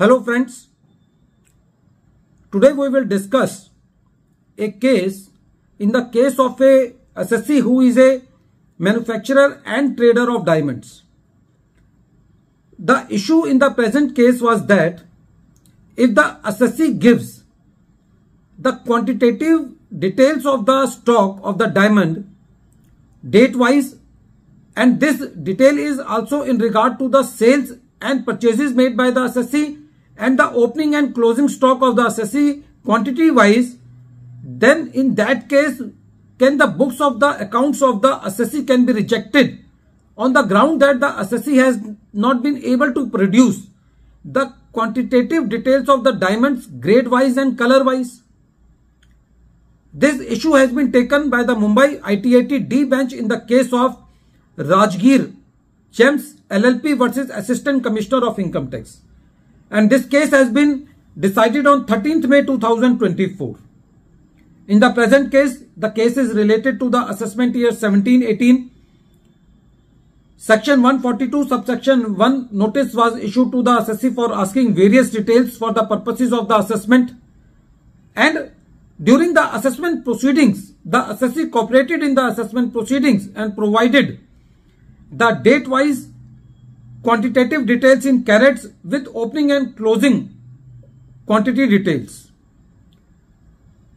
Hello friends, today we will discuss a case in the case of a assessee who is a manufacturer and trader of diamonds. The issue in the present case was that if the assessee gives the quantitative details of the stock of the diamond date wise, and this detail is also in regard to the sales and purchases made by the assessee and the opening and closing stock of the assessee quantity wise, then in that case can the books of the accounts of the assessee can be rejected on the ground that the assessee has not been able to produce the quantitative details of the diamonds grade wise and color wise. This issue has been taken by the Mumbai ITAT D bench in the case of Rajgir Gems LLP versus Assistant Commissioner of Income Tax. And this case has been decided on 13th May 2024. In the present case, the case is related to the assessment year 17-18. Section 142 subsection 1 notice was issued to the assessee for asking various details for the purposes of the assessment. And during the assessment proceedings, the assessee cooperated in the assessment proceedings and provided the date-wise quantitative details in carats with opening and closing quantity details.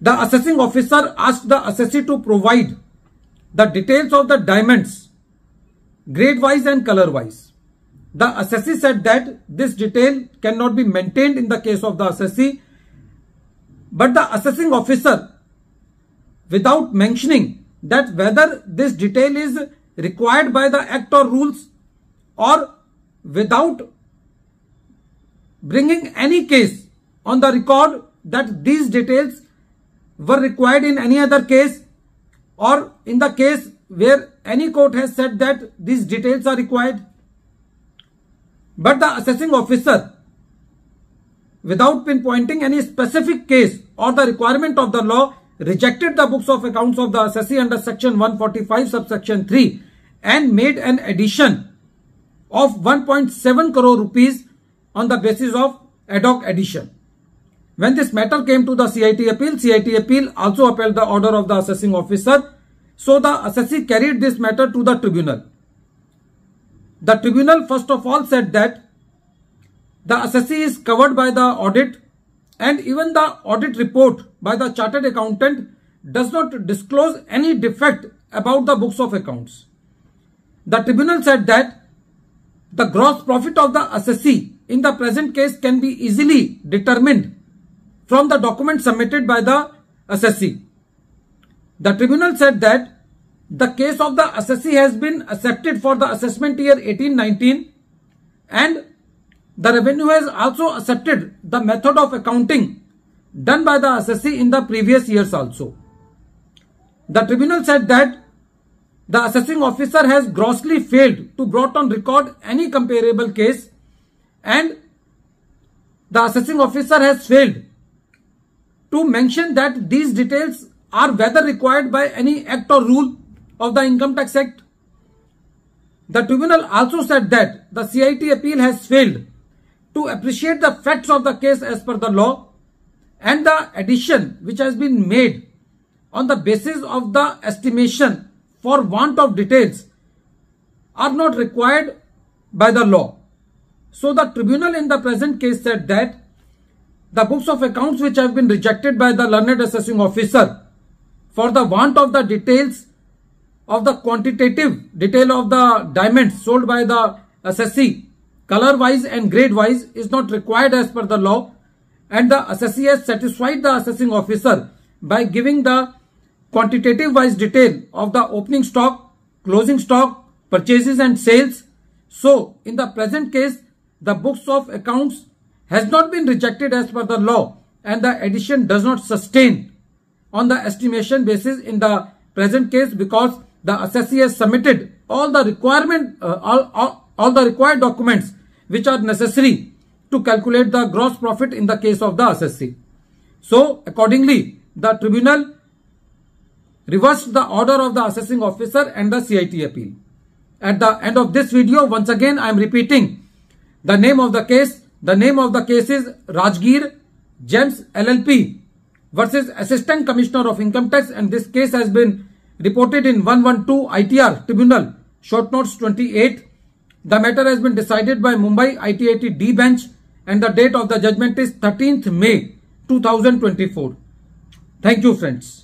The assessing officer asked the assessee to provide the details of the diamonds grade-wise and color-wise. The assessee said that this detail cannot be maintained in the case of the assessee, but the assessing officer, without mentioning that whether this detail is required by the act or rules or without bringing any case on the record that these details were required in any other case or in the case where any court has said that these details are required. But the assessing officer, without pinpointing any specific case or the requirement of the law, rejected the books of accounts of the assessee under section 145 subsection 3 and made an addition of 1.7 crore rupees on the basis of ad hoc addition. When this matter came to the CIT appeal also upheld the order of the assessing officer. So the assessee carried this matter to the tribunal. The tribunal first of all said that the assessee is covered by the audit, and even the audit report by the chartered accountant does not disclose any defect about the books of accounts. The tribunal said that the gross profit of the assessee in the present case can be easily determined from the document submitted by the assessee. The tribunal said that the case of the assessee has been accepted for the assessment year 18-19, and the revenue has also accepted the method of accounting done by the assessee in the previous years also. The tribunal said that the assessing officer has grossly failed to brought on record any comparable case, and the assessing officer has failed to mention that these details are whether required by any act or rule of the Income Tax Act. The tribunal also said that the CIT appeal has failed to appreciate the facts of the case as per the law, and the addition which has been made on the basis of the estimation for want of details are not required by the law. So the tribunal in the present case said that the books of accounts which have been rejected by the learned assessing officer for the want of the details of the quantitative detail of the diamonds sold by the assessee color wise and grade wise is not required as per the law, and the assessee has satisfied the assessing officer by giving the quantitative wise detail of the opening stock, closing stock, purchases and sales. So in the present case, the books of accounts has not been rejected as per the law, and the addition does not sustain on the estimation basis in the present case, because the assessee has submitted all the required documents which are necessary to calculate the gross profit in the case of the assessee. So accordingly, the tribunal reversed the order of the assessing officer and the CIT appeal. At the end of this video, once again I am repeating the name of the case, The name of the case is Rajgir Gems LLP versus Assistant Commissioner of Income Tax, and this case has been reported in 112 ITR Tribunal, short notes 28. The matter has been decided by Mumbai ITAT D bench, and the date of the judgment is 13th May 2024. Thank you, friends.